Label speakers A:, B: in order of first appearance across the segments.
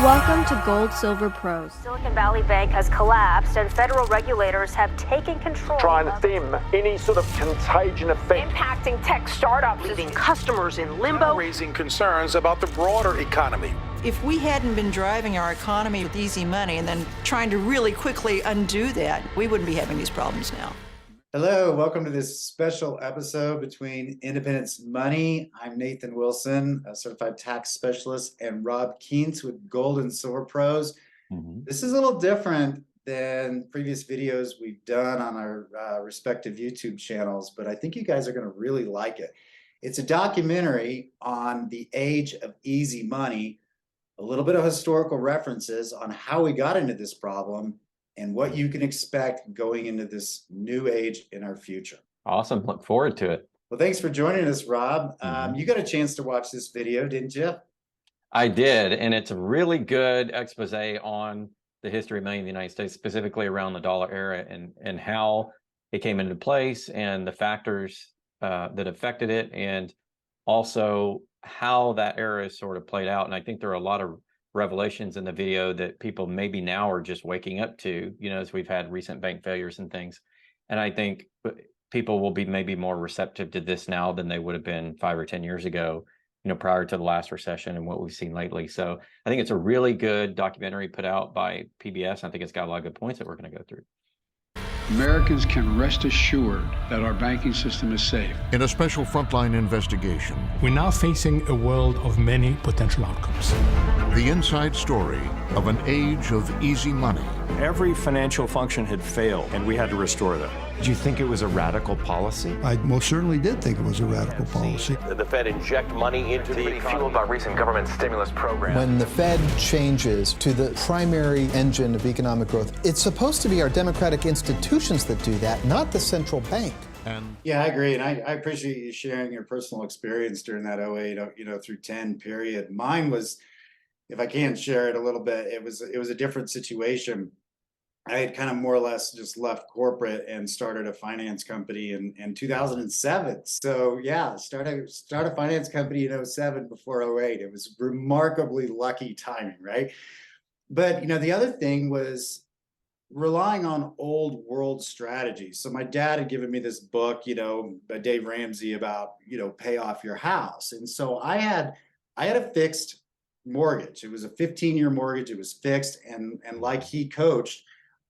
A: Welcome to GoldSilver Pros.
B: Silicon Valley Bank has collapsed and federal regulators have taken control.
C: Try and stem any sort of contagion effect.
B: Impacting tech startups, leaving customers in limbo.
D: Raising concerns about the broader economy.
E: If we hadn't been driving our economy with easy money and then trying to really quickly undo that, we wouldn't be having these problems now.
F: Hello, welcome to this special episode between Independence Money. I'm Nathan Wilson, a certified tax specialist, and Rob Kientz with GoldSilver Pros. This is a little different than previous videos we've done on our respective YouTube channels, but I think you guys are going to really like it. It's a documentary on the age of easy money, a little bit of historical references on how we got into this problem, and what you can expect going into this new age in our future.
G: Awesome. Look forward to it.
F: Well, thanks for joining us, Rob. You got a chance to watch this video, didn't you?
G: I did, and it's a really good expose on the history of money in the United States, specifically around the dollar era and how it came into place and the factors that affected it, and also how that era is sort of played out. And I think there are a lot of revelations in the video that people maybe now are just waking up to, as we've had recent bank failures and things. And I think people will be maybe more receptive to this now than they would have been 5 or 10 years ago, prior to the last recession and what we've seen lately. So I think it's a really good documentary put out by PBS. I think it's got a lot of good points that we're going to go through.
H: Americans can rest assured that our banking system is safe.
I: In a special Frontline investigation,
J: we're now facing a world of many potential outcomes.
I: The inside story of an age of easy money.
K: Every financial function had failed, and we had to restore them.
L: Did you think it was a radical policy?
M: I most certainly did think it was a radical policy.
N: The Fed inject money into the economy, fueled by recent government stimulus programs.
O: When the Fed changes to the primary engine of economic growth, it's supposed to be our democratic institutions that do that, not the central bank.
F: Yeah, I agree, and I appreciate you sharing your personal experience during that 08, through 10 period. Mine was, if I can share it a little bit, it was a different situation. I had kind of more or less just left corporate and started a finance company in 2007. So yeah, start a finance company in 07 before 08. It was remarkably lucky timing, right? But the other thing was relying on old world strategies. So my dad had given me this book, by Dave Ramsey about, pay off your house. And so I had a fixed mortgage. It was a 15-year mortgage. It was fixed. And like he coached,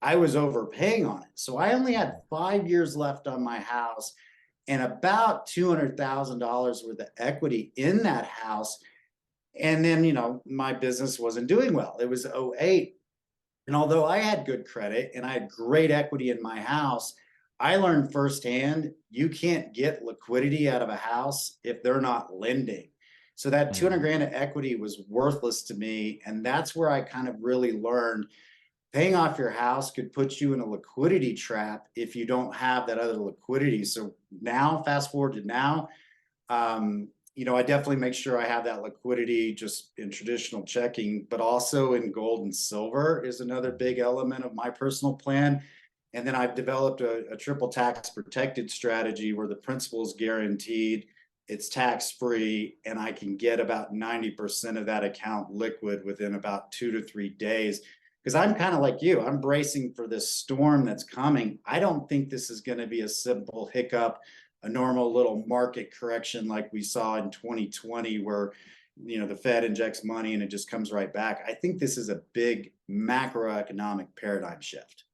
F: I was overpaying on it. So I only had 5 years left on my house and about $200,000 worth of equity in that house. And then, my business wasn't doing well. It was 08. And although I had good credit and I had great equity in my house, I learned firsthand, you can't get liquidity out of a house if they're not lending. So that 200 grand of equity was worthless to me. And that's where I kind of really learned paying off your house could put you in a liquidity trap if you don't have that other liquidity. So now, fast forward to now, I definitely make sure I have that liquidity just in traditional checking, but also in gold and silver is another big element of my personal plan. And then I've developed a triple tax protected strategy where the principal is guaranteed, it's tax-free, and I can get about 90% of that account liquid within about 2 to 3 days. Because I'm kind of like you, I'm bracing for this storm that's coming. I don't think this is going to be a simple hiccup, a normal little market correction like we saw in 2020 where, the Fed injects money and it just comes right back. I think this is a big macroeconomic paradigm shift.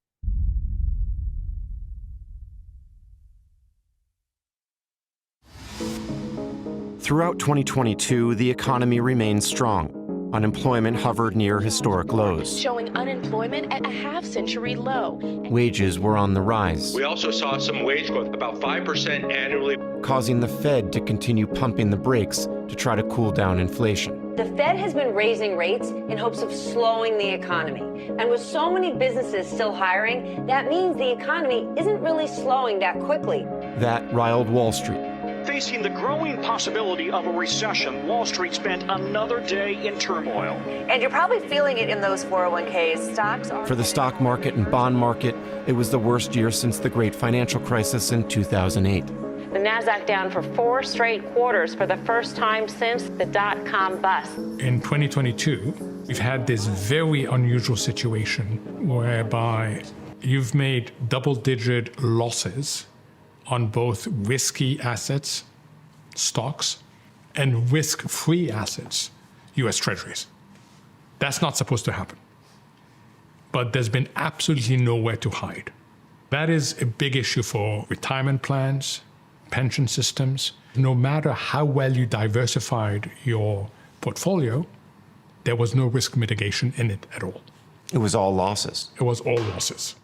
L: Throughout 2022, the economy remained strong. Unemployment hovered near historic lows.
P: Showing unemployment at a half-century low.
L: Wages were on the rise.
Q: We also saw some wage growth, about 5% annually,
L: causing the Fed to continue pumping the brakes to try to cool down inflation.
R: The Fed has been raising rates in hopes of slowing the economy. And with so many businesses still hiring, that means the economy isn't really slowing that quickly.
L: That riled Wall Street.
S: Facing the growing possibility of a recession, Wall Street spent another day in turmoil.
B: And you're probably feeling it in those 401ks. Stocks are...
L: For the stock market and bond market, it was the worst year since the great financial crisis in 2008.
P: The NASDAQ down for 4 straight quarters for the first time since the dot-com bust.
J: In 2022, we've had this very unusual situation whereby you've made double-digit losses on both risky assets, stocks, and risk-free assets, US Treasuries. That's not supposed to happen. But there's been absolutely nowhere to hide. That is a big issue for retirement plans, pension systems. No matter how well you diversified your portfolio, there was no risk mitigation in it at all.
L: It was all losses.
J: It was all losses.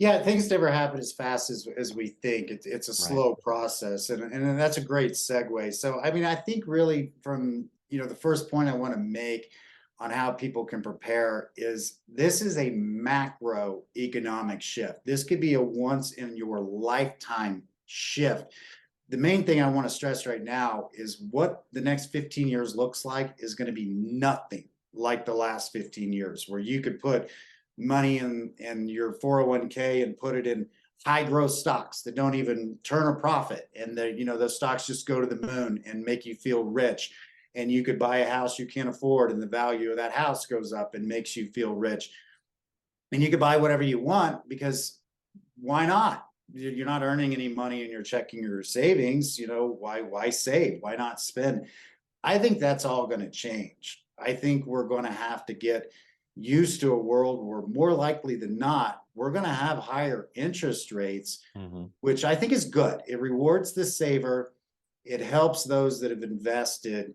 F: Yeah, things never happen as fast as we think. It's a slow process, and that's a great segue. So, I mean, I think really from, the first point I want to make on how people can prepare is this is a macroeconomic shift. This could be a once in your lifetime shift. The main thing I want to stress right now is what the next 15 years looks like is going to be nothing like the last 15 years, where you could put money in your 401k and put it in high growth stocks that don't even turn a profit. And those stocks just go to the moon and make you feel rich. And you could buy a house you can't afford and the value of that house goes up and makes you feel rich. And you could buy whatever you want because why not? You're not earning any money and you're checking your savings. Why save? Why not spend? I think that's all going to change. I think we're going to have to get used to a world where more likely than not, we're going to have higher interest rates, which I think is good. It rewards the saver. It helps those that have invested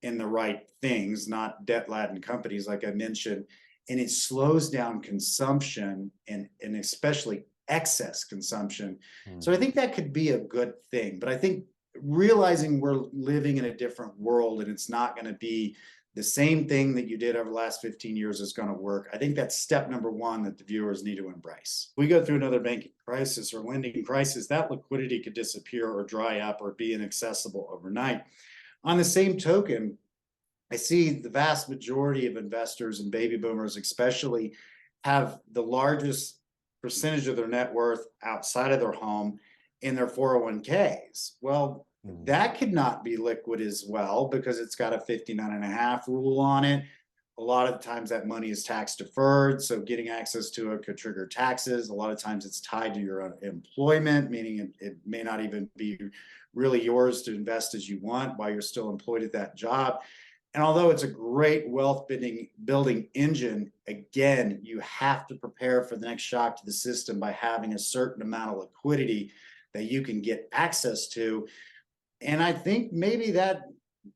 F: in the right things, not debt-laden companies like I mentioned, and it slows down consumption and especially excess consumption. So I think that could be a good thing. But I think realizing we're living in a different world and it's not going to be the same thing that you did over the last 15 years is going to work. I think that's step number one that the viewers need to embrace. We go through another banking crisis or lending crisis, that liquidity could disappear or dry up or be inaccessible overnight. On the same token, I see the vast majority of investors and baby boomers especially have the largest percentage of their net worth outside of their home in their 401ks. Well, that could not be liquid as well because it's got a 59.5 rule on it. A lot of times that money is tax deferred, so getting access to it could trigger taxes. A lot of times it's tied to your employment, meaning it may not even be really yours to invest as you want while you're still employed at that job. And although it's a great wealth building engine, again, you have to prepare for the next shock to the system by having a certain amount of liquidity that you can get access to. And I think maybe that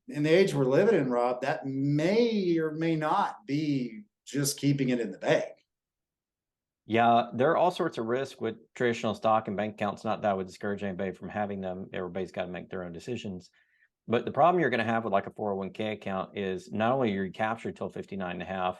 F: in the age we're living in, Rob, that may or may not be just keeping it in the bank.
G: Yeah, there are all sorts of risks with traditional stock and bank accounts. Not that I would discourage anybody from having them. Everybody's got to make their own decisions. But the problem you're going to have with like a 401k account is not only you're captured till 59.5,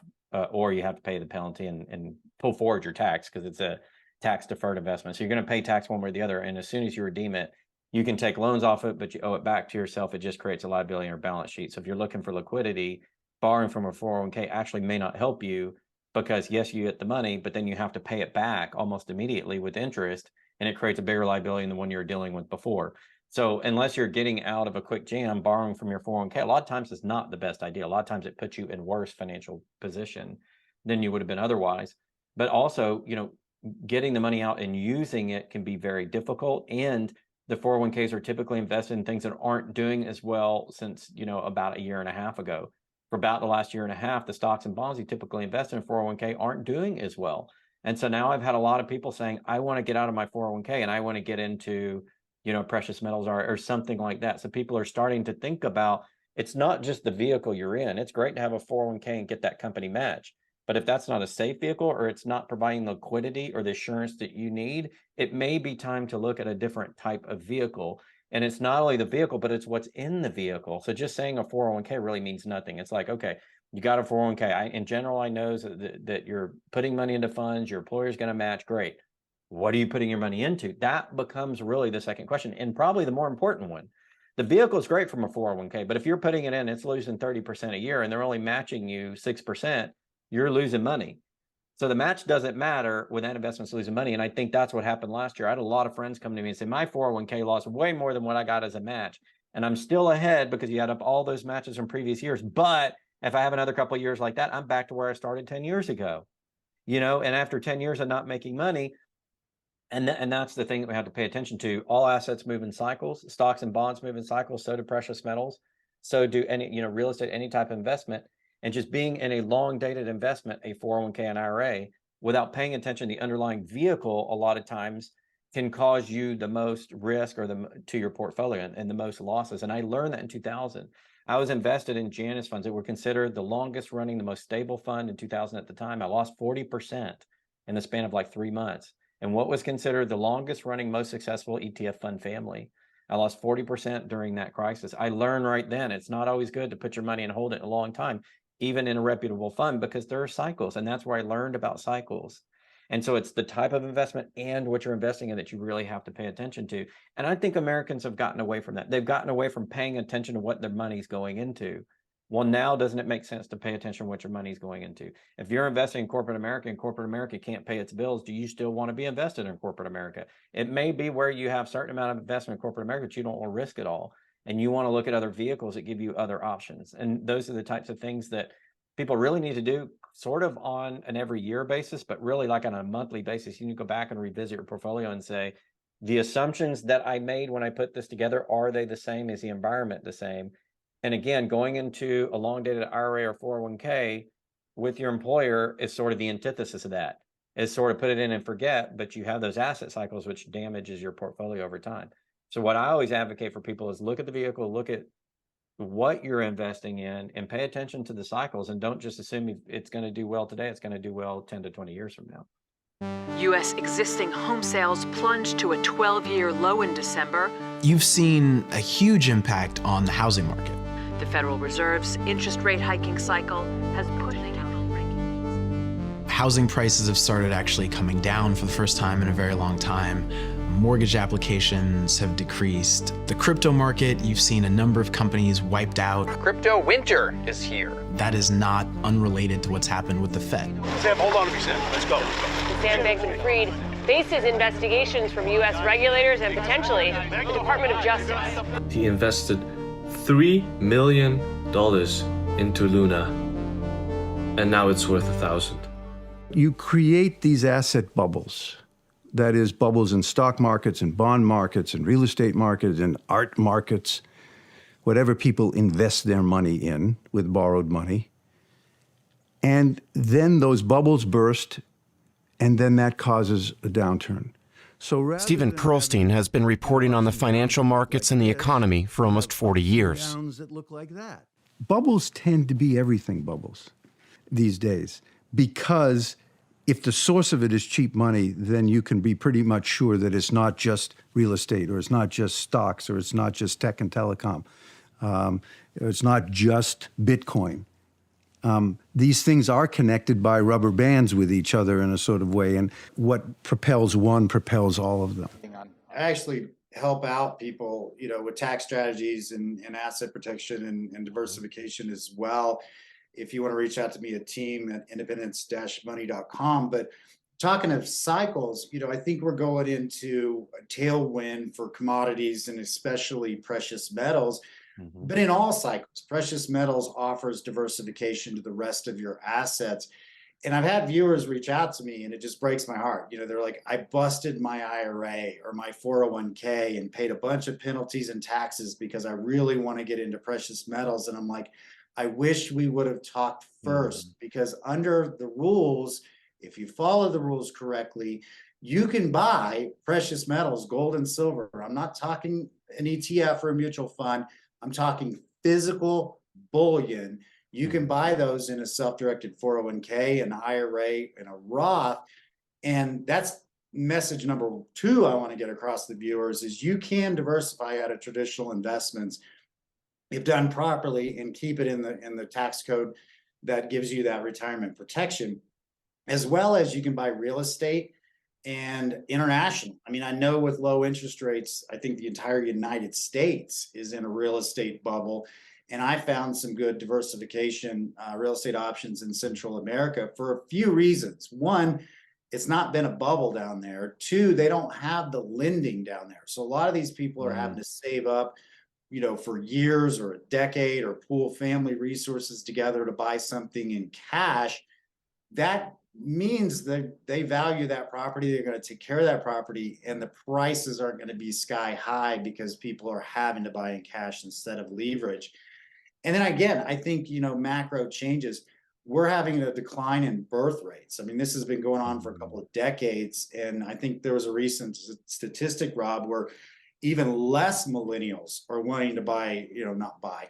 G: or you have to pay the penalty and pull forward your tax because it's a tax deferred investment. So you're going to pay tax one way or the other. And as soon as you redeem it, you can take loans off it, but you owe it back to yourself. It just creates a liability on your balance sheet. So if you're looking for liquidity, borrowing from a 401k actually may not help you because yes, you get the money, but then you have to pay it back almost immediately with interest, and it creates a bigger liability than the one you were dealing with before. So unless you're getting out of a quick jam, borrowing from your 401k, a lot of times it's not the best idea. A lot of times it puts you in worse financial position than you would have been otherwise. But also, getting the money out and using it can be very difficult. And the 401ks are typically invested in things that aren't doing as well since, about a year and a half ago. For about the last year and a half, the stocks and bonds you typically invest in 401k aren't doing as well. And so now I've had a lot of people saying, I want to get out of my 401k and I want to get into, precious metals or something like that. So people are starting to think about, it's not just the vehicle you're in. It's great to have a 401k and get that company match. But if that's not a safe vehicle or it's not providing liquidity or the assurance that you need, it may be time to look at a different type of vehicle. And it's not only the vehicle, but it's what's in the vehicle. So just saying a 401k really means nothing. It's like, okay, you got a 401k. In general, I know that you're putting money into funds, your employer's going to match. Great. What are you putting your money into? That becomes really the second question, and probably the more important one. The vehicle is great from a 401k, but if you're putting it in, it's losing 30% a year and they're only matching you 6%, you're losing money. So the match doesn't matter when that investment's losing money. And I think that's what happened last year. I had a lot of friends come to me and say, my 401k lost way more than what I got as a match. And I'm still ahead because you add up all those matches from previous years. But if I have another couple of years like that, I'm back to where I started 10 years ago. And after 10 years of not making money, and that's the thing that we have to pay attention to. All assets move in cycles. Stocks and bonds move in cycles. So do precious metals. So do any, real estate, any type of investment. And just being in a long dated investment, a 401k and IRA, without paying attention to the underlying vehicle, a lot of times can cause you the most risk to your portfolio and the most losses. And I learned that in 2000. I was invested in Janus funds that were considered the longest running, the most stable fund in 2000 at the time. I lost 40% in the span of like 3 months. And what was considered the longest running, most successful ETF fund family, I lost 40% during that crisis. I learned right then, it's not always good to put your money and hold it a long time, even in a reputable fund, because there are cycles. And that's where I learned about cycles. And so it's the type of investment and what you're investing in that you really have to pay attention to. And I think Americans have gotten away from that. They've gotten away from paying attention to what their money's going into. Well, now doesn't it make sense to pay attention to what your money's going into? If you're investing in corporate America and corporate America can't pay its bills, do you still want to be invested in corporate America? It may be where you have a certain amount of investment in corporate America, but you don't want to risk it all. And you want to look at other vehicles that give you other options. And those are the types of things that people really need to do sort of on an every year basis, but really like on a monthly basis. You need to go back and revisit your portfolio and say, the assumptions that I made when I put this together, are they the same? Is the environment the same? And again, going into a long dated IRA or 401k with your employer is sort of the antithesis of that. Is sort of put it in and forget, but you have those asset cycles, which damages your portfolio over time. So what I always advocate for people is look at the vehicle, look at what you're investing in, and pay attention to the cycles, and don't just assume it's going to do well today. It's going to do well 10 to 20 years from now.
T: U.S. existing home sales plunged to a 12-year low in December.
U: You've seen a huge impact on the housing market.
T: The Federal Reserve's interest rate hiking cycle has pushed
U: housing prices have started actually coming down for the first time in a very long time. Mortgage applications have decreased. The crypto market, you've seen a number of companies wiped out.
N: Crypto winter is here.
U: That is not unrelated to what's happened with the Fed.
D: Sam, hold on to me, Sam. Let's go.
P: Sam Bankman-Fried faces investigations from U.S. regulators and potentially the Department of Justice.
V: He invested $3 million into Luna, and now it's worth 1,000.
M: You create these asset bubbles. That is, bubbles in stock markets and bond markets and real estate markets and art markets, whatever people invest their money in with borrowed money. And then those bubbles burst, and then that causes a downturn. So
L: Stephen Pearlstein has been reporting on the financial markets and the economy for almost 40 years.
M: That look like that. Bubbles tend to be everything bubbles these days, because if the source of it is cheap money, then you can be pretty much sure that it's not just real estate, or it's not just stocks, or it's not just tech and telecom, or it's not just Bitcoin. These things are connected by rubber bands with each other in a sort of way, and what propels one propels all of them.
F: I actually help out people, with tax strategies and asset protection and diversification as well. If you want to reach out to me, a team at independence-money.com. But talking of cycles, I think we're going into a tailwind for commodities and especially precious metals. Mm-hmm. But in all cycles, precious metals offers diversification to the rest of your assets. And I've had viewers reach out to me, and it just breaks my heart. They're like, I busted my IRA or my 401k and paid a bunch of penalties and taxes because I really want to get into precious metals. And I'm like, I wish we would have talked first, because under the rules, if you follow the rules correctly, you can buy precious metals, gold and silver. I'm not talking an ETF or a mutual fund. I'm talking physical bullion. You can buy those in a self-directed 401k, an IRA, and a Roth. And that's message number 2 I want to get across the viewers is you can diversify out of traditional investments if done properly, and keep it in the tax code that gives you that retirement protection, as well as you can buy real estate and international. I mean, I know with low interest rates, I think the entire United States is in a real estate bubble. And I found some good diversification real estate options in Central America for a few reasons. One, it's not been a bubble down there. Two, they don't have the lending down there. So a lot of these people are having to save up, for years or a decade, or pool family resources together to buy something in cash. That means that they value that property. They're going to take care of that property, and the prices aren't going to be sky high because people are having to buy in cash instead of leverage. And then again, I think, macro changes. We're having a decline in birth rates. I mean, this has been going on for a couple of decades. And I think there was a recent statistic, Rob, where even less millennials are wanting to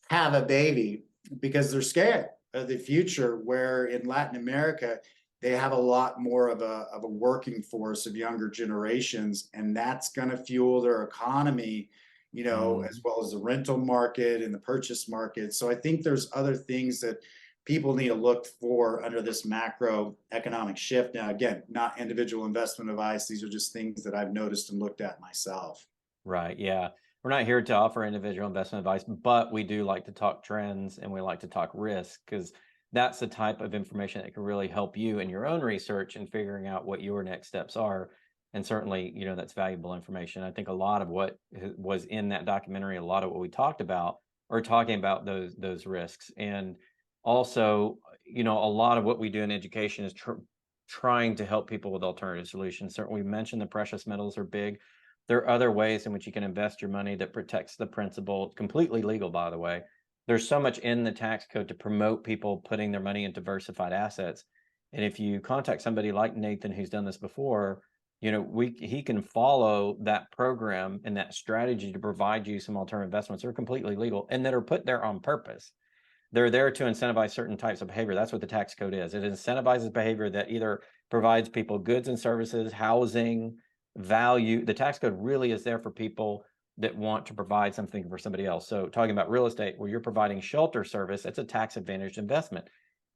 F: have a baby because they're scared of the future, where in Latin America, they have a lot more of a working force of younger generations, and that's going to fuel their economy, as well as the rental market and the purchase market. So I think there's other things that people need to look for under this macroeconomic shift. Now, again, not individual investment advice. These are just things that I've noticed and looked at myself.
G: Right. Yeah. We're not here to offer individual investment advice, but we do like to talk trends, and we like to talk risk, because that's the type of information that can really help you in your own research and figuring out what your next steps are. And certainly, that's valuable information. I think a lot of what was in that documentary, a lot of what we talked about, are talking about those risks. And also, a lot of what we do in education is trying to help people with alternative solutions. Certainly, we mentioned the precious metals are big. There are other ways in which you can invest your money that protects the principal, completely legal, by the way. There's so much in the tax code to promote people putting their money in diversified assets. And if you contact somebody like Nathan, who's done this before, he can follow that program and that strategy to provide you some alternative investments that are completely legal and that are put there on purpose. They're there to incentivize certain types of behavior. That's what the tax code is. It incentivizes behavior that either provides people goods and services, housing, value. The tax code really is there for people that want to provide something for somebody else. So talking about real estate, where you're providing shelter service, it's a tax advantaged investment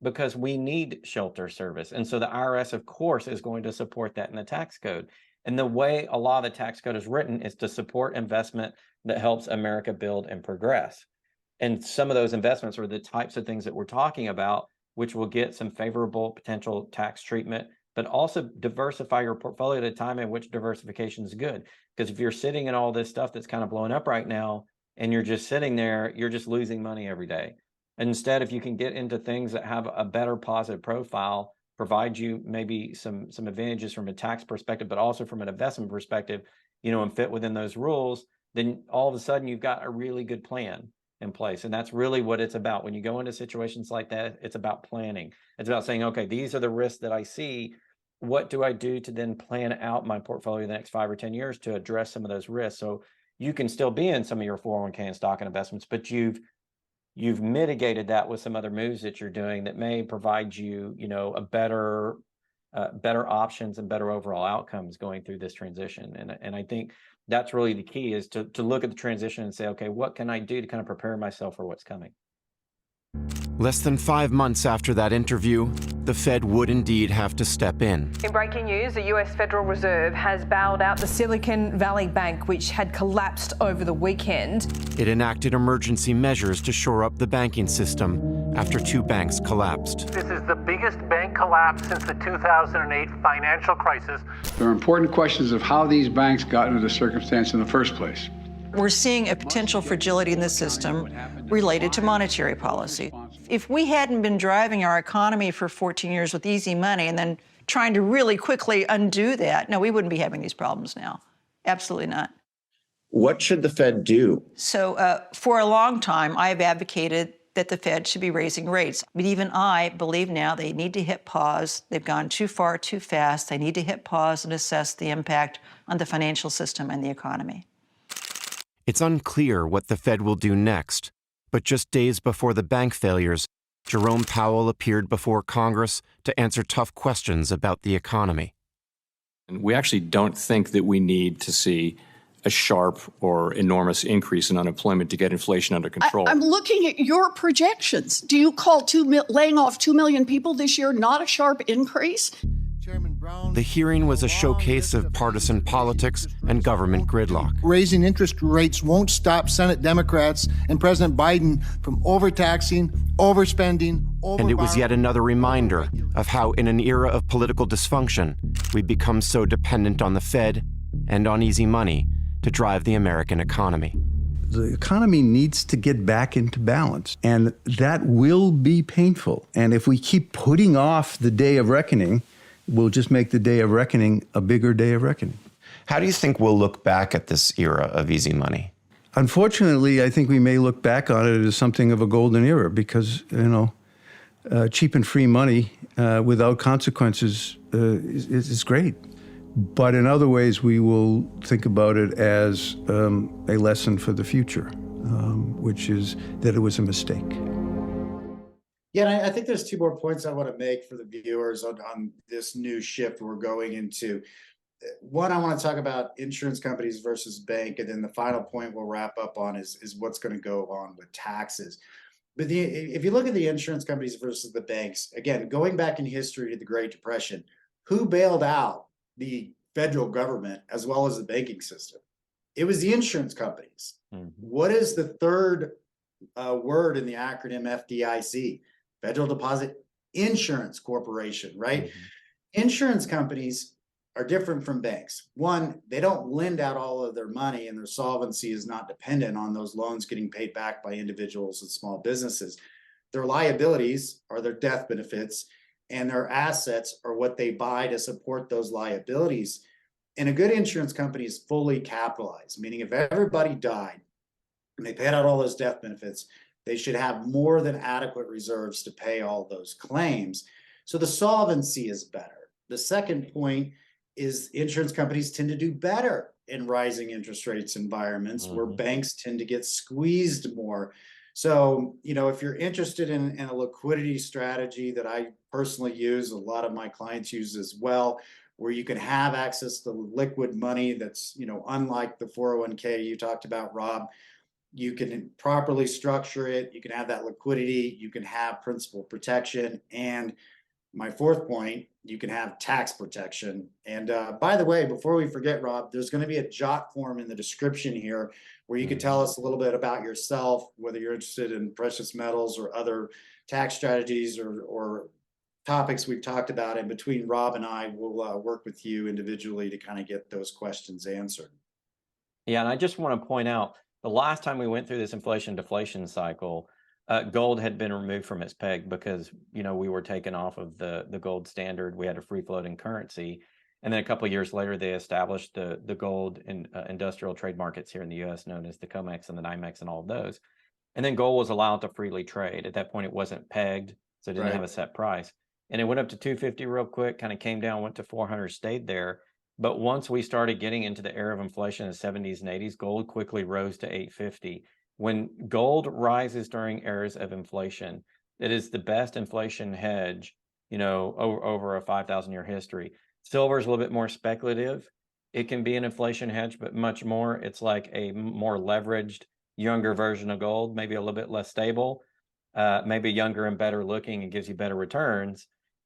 G: because we need shelter service. And so the IRS, of course, is going to support that in the tax code. And the way a lot of the tax code is written is to support investment that helps America build and progress. And some of those investments are the types of things that we're talking about, which will get some favorable potential tax treatment, but also diversify your portfolio at a time in which diversification is good. Because if you're sitting in all this stuff that's kind of blowing up right now, and you're just sitting there, you're just losing money every day. And instead, if you can get into things that have a better positive profile, provide you maybe some advantages from a tax perspective, but also from an investment perspective, and fit within those rules, then all of a sudden you've got a really good plan in place. And that's really what it's about. When you go into situations like that, it's about planning. It's about saying, okay, these are the risks that I see. What do I do to then plan out my portfolio the next 5 or 10 years to address some of those risks? So you can still be in some of your 401k and stock and investments, but you've mitigated that with some other moves that you're doing that may provide you, a better options and better overall outcomes going through this transition. And I think that's really the key, is to look at the transition and say, okay, what can I do to kind of prepare myself for what's coming?
L: Less than 5 months after that interview, the Fed would indeed have to step in.
A: In breaking news, the US Federal Reserve has bailed out the Silicon Valley Bank, which had collapsed over the weekend.
L: It enacted emergency measures to shore up the banking system after 2 banks collapsed.
C: This is the biggest bank collapse since the 2008 financial crisis.
H: There are important questions of how these banks got into the circumstance in the first place.
E: We're seeing a potential fragility in the system related to monetary policy. If we hadn't been driving our economy for 14 years with easy money and then trying to really quickly undo that, no, we wouldn't be having these problems now. Absolutely not.
W: What should the Fed do?
E: So for a long time, I've advocated that the Fed should be raising rates. But even I believe now they need to hit pause. They've gone too far, too fast. They need to hit pause and assess the impact on the financial system and the economy.
L: It's unclear what the Fed will do next, but just days before the bank failures, Jerome Powell appeared before Congress to answer tough questions about the economy.
K: We actually don't think that we need to see a sharp or enormous increase in unemployment to get inflation under control.
X: I'm looking at your projections. Do you call laying off 2 million people this year not a sharp increase?
I: Chairman
L: The hearing was a showcase of partisan politics and government gridlock.
O: Raising interest rates won't stop Senate Democrats and President Biden from overtaxing, overspending,
L: And it was yet another reminder of how, in an era of political dysfunction, we've become so dependent on the Fed and on easy money to drive the American economy.
M: The economy needs to get back into balance, and that will be painful. And if we keep putting off the day of reckoning, we'll just make the day of reckoning a bigger day of reckoning.
L: How do you think we'll look back at this era of easy money?
M: Unfortunately, I think we may look back on it as something of a golden era because, cheap and free money without consequences is great. But in other ways, we will think about it as a lesson for the future, which is that it was a mistake.
F: Yeah, and I think there's two more points I want to make for the viewers on this new shift we're going into. One, I want to talk about insurance companies versus bank, and then the final point we'll wrap up on is what's going to go on with taxes. But if you look at the insurance companies versus the banks, again, going back in history to the Great Depression, who bailed out the federal government as well as the banking system? It was the insurance companies. Mm-hmm. What is the third word in the acronym FDIC? Federal Deposit Insurance Corporation, right? Mm-hmm. Insurance companies are different from banks. One, they don't lend out all of their money, and their solvency is not dependent on those loans getting paid back by individuals and small businesses. Their liabilities are their death benefits, and their assets are what they buy to support those liabilities. And a good insurance company is fully capitalized, meaning if everybody died and they paid out all those death benefits, they should have more than adequate reserves to pay all those claims. So the solvency is better. The second point is insurance companies tend to do better in rising interest rates environments where banks tend to get squeezed more. So, if you're interested in a liquidity strategy that I personally use, a lot of my clients use as well, where you can have access to liquid money that's, unlike the 401k you talked about, Rob, you can properly structure it. You can have that liquidity. You can have principal protection. And my fourth point, you can have tax protection. And by the way, before we forget, Rob, there's going to be a jot form in the description here where you can tell us a little bit about yourself, whether you're interested in precious metals or other tax strategies or topics we've talked about. And between Rob and I, we'll work with you individually to kind of get those questions answered.
G: Yeah, and I just want to point out, the last time we went through this inflation deflation cycle, gold had been removed from its peg because, we were taken off of the gold standard. We had a free floating currency. And then a couple of years later, they established the gold in industrial trade markets here in the U.S., known as the COMEX and the NYMEX and all of those. And then gold was allowed to freely trade. At that point, it wasn't pegged, so it didn't have a set price. And it went up to 250 real quick, kind of came down, went to 400, stayed there. But once we started getting into the era of inflation in the 70s and 80s, gold quickly rose to 850. When gold rises during eras of inflation, it is the best inflation hedge, over a 5,000-year history. Silver is a little bit more speculative. It can be an inflation hedge, but much more. It's like a more leveraged, younger version of gold, maybe a little bit less stable, maybe younger and better looking and gives you better returns.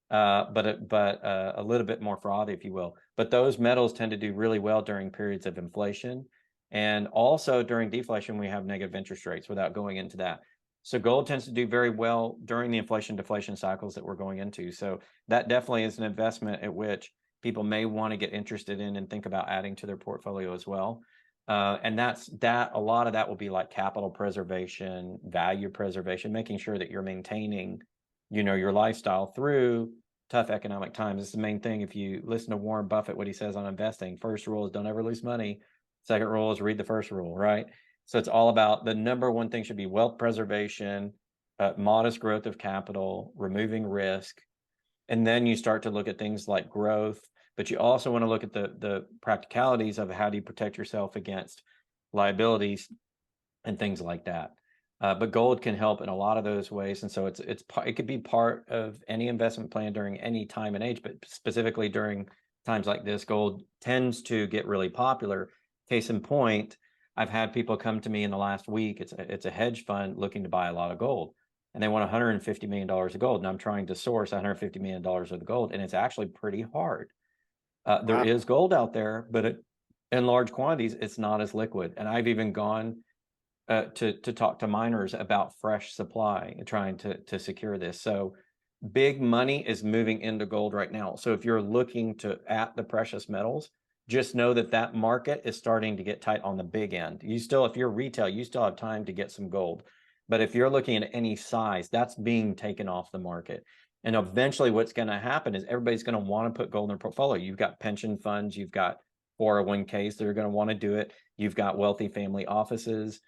G: But a little bit more frothy, if you will. But those metals tend to do really well during periods of inflation. And also during deflation, we have negative interest rates without going into that. So gold tends to do very well during the inflation deflation cycles that we're going into. So that definitely is an investment at which people may want to get interested in and think about adding to their portfolio as well. And a lot of that will be like capital preservation, value preservation, making sure that you're maintaining your lifestyle through tough economic times. It's the main thing. If you listen to Warren Buffett, what he says on investing, first rule is don't ever lose money. Second rule is read the first rule, right? So it's all about the number one thing should be wealth preservation, modest growth of capital, removing risk. And then you start to look at things like growth, but you also want to look at the practicalities of how do you protect yourself against liabilities and things like that. But gold can help in a lot of those ways, and so it could be part of any investment plan during any time and age, but specifically during times like this, gold tends to get really popular. Case in point, I've had people come to me in the last week. It's a hedge fund looking to buy a lot of gold, and they want $150 million of gold, and I'm trying to source $150 million of the gold, and it's actually pretty hard. There is gold out there, but in large quantities, it's not as liquid. And I've even gone to talk to miners about fresh supply and trying to secure this. So big money is moving into gold right now. So if you're looking at the precious metals, just know that market is starting to get tight on the big end. If you're retail, you still have time to get some gold. But if you're looking at any size, that's being taken off the market. And eventually what's going to happen is everybody's going to want to put gold in their portfolio. You've got pension funds, you've got 401ks that are going to want to do it. You've got wealthy family offices.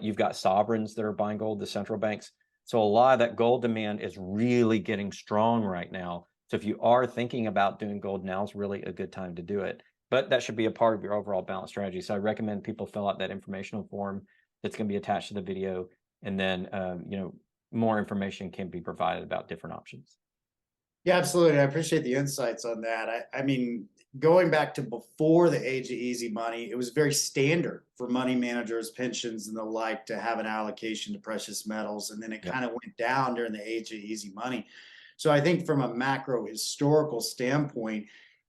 G: You've got sovereigns that are buying gold, the central banks. So a lot of that gold demand is really getting strong right now. So if you are thinking about doing gold, now is really a good time to do it. But that should be a part of your overall balance strategy. So I recommend people fill out that informational form that's going to be attached to the video. And then, more information can be provided about different options.
F: Yeah, absolutely. I appreciate the insights on that. I mean, going back to before the age of easy money, it was very standard for money managers, pensions, and the like to have an allocation to precious metals. And then it kind of went down during the age of easy money. So I think from a macro historical standpoint,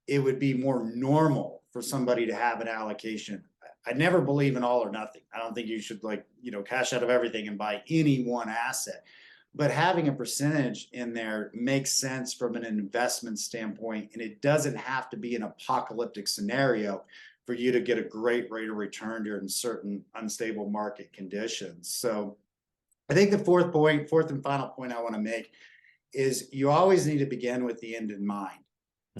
F: it would be more normal for somebody to have an allocation. I never believe in all or nothing. I don't think you should cash out of everything and buy any one asset. But having a percentage in there makes sense from an investment standpoint, and it doesn't have to be an apocalyptic scenario for you to get a great rate of return during certain unstable market conditions. So I think the fourth and final point I want to make is you always need to begin with the end in mind.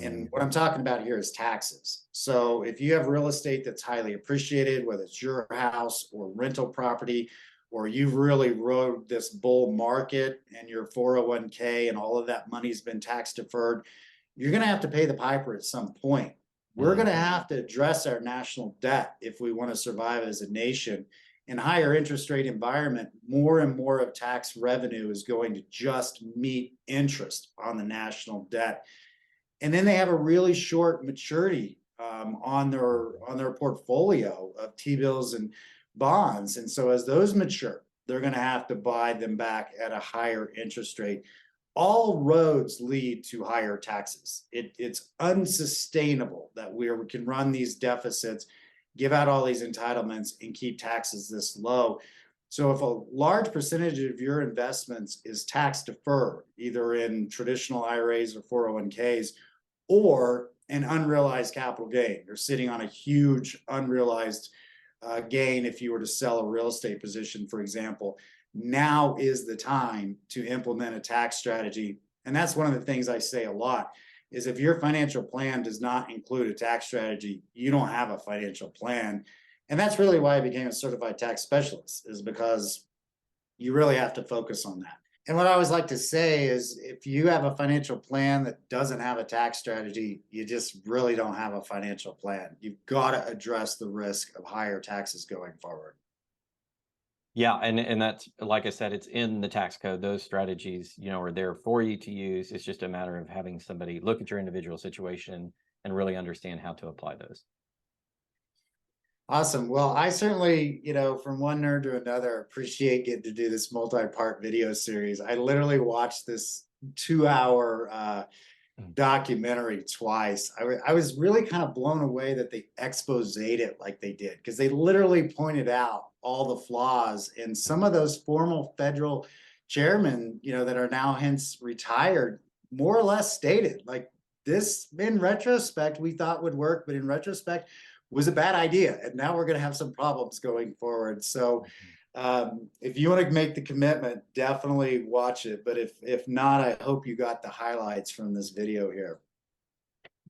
F: And what I'm talking about here is taxes. So if you have real estate that's highly appreciated, whether it's your house or rental property, or you've really rode this bull market and your 401k and all of that money's been tax deferred, you're going to have to pay the piper at some point. We're going to have to address our national debt if we want to survive as a nation. In a higher interest rate environment, more and more of tax revenue is going to just meet interest on the national debt. And then they have a really short maturity on their portfolio of T-bills and bonds. And so as those mature, they're going to have to buy them back at a higher interest rate. All roads lead to higher taxes. It's unsustainable that we can run these deficits, give out all these entitlements, and keep taxes this low. So if a large percentage of your investments is tax deferred, either in traditional IRAs or 401ks, or an unrealized capital gain, you're sitting on a huge unrealized gain if you were to sell a real estate position, for example, now is the time to implement a tax strategy. And that's one of the things I say a lot is if your financial plan does not include a tax strategy, you don't have a financial plan. And that's really why I became a certified tax specialist, is because you really have to focus on that. And what I always like to say is if you have a financial plan that doesn't have a tax strategy, you just really don't have a financial plan. You've got to address the risk of higher taxes going forward.
G: Yeah, and that's, like I said, it's in the tax code. Those strategies, are there for you to use. It's just a matter of having somebody look at your individual situation and really understand how to apply those.
F: Awesome. Well, I certainly, from one nerd to another, appreciate getting to do this multi-part video series. I literally watched this 2-hour documentary twice. I was really kind of blown away that they exposed it like they did, because they literally pointed out all the flaws. And some of those formal federal chairmen, that are now hence retired, more or less stated like this, in retrospect, we thought would work, but in retrospect, was a bad idea. And now we're going to have some problems going forward. So if you want to make the commitment, definitely watch it. But if not, I hope you got the highlights from this video here.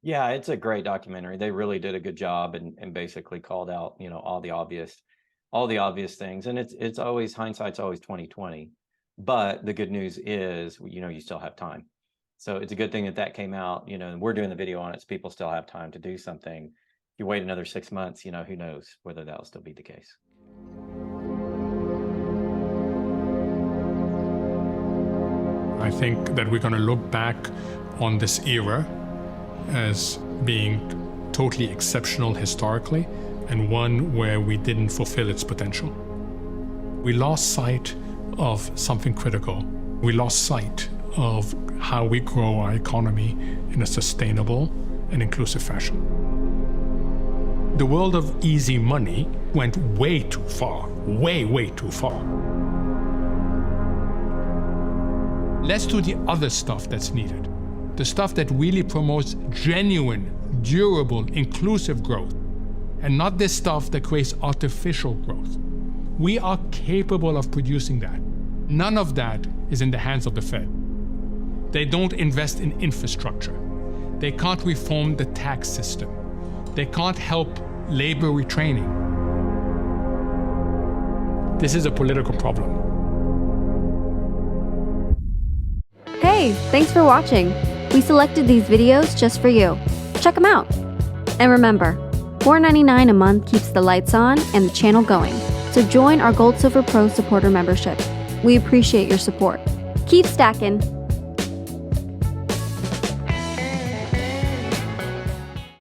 G: Yeah, it's a great documentary. They really did a good job and basically called out, all the obvious things. And it's always, hindsight's always 20/20. But the good news is, you still have time. So it's a good thing that came out, and we're doing the video on it, so people still have time to do something. You wait another 6 months, who knows whether that'll still be the case.
J: I think that we're going to look back on this era as being totally exceptional historically, and one where we didn't fulfill its potential. We lost sight of something critical. We lost sight of how we grow our economy in a sustainable and inclusive fashion. The world of easy money went way too far, way too far. Let's do the other stuff that's needed. The stuff that really promotes genuine, durable, inclusive growth, and not this stuff that creates artificial growth. We are capable of producing that. None of that is in the hands of the Fed. They don't invest in infrastructure. They can't reform the tax system. They can't help labor retraining. This is a political problem.
Q: Hey, thanks for watching. We selected these videos just for you. Check them out. And remember, $4.99 a month keeps the lights on and the channel going. So join our GoldSilver Pros supporter membership. We appreciate your support. Keep stacking.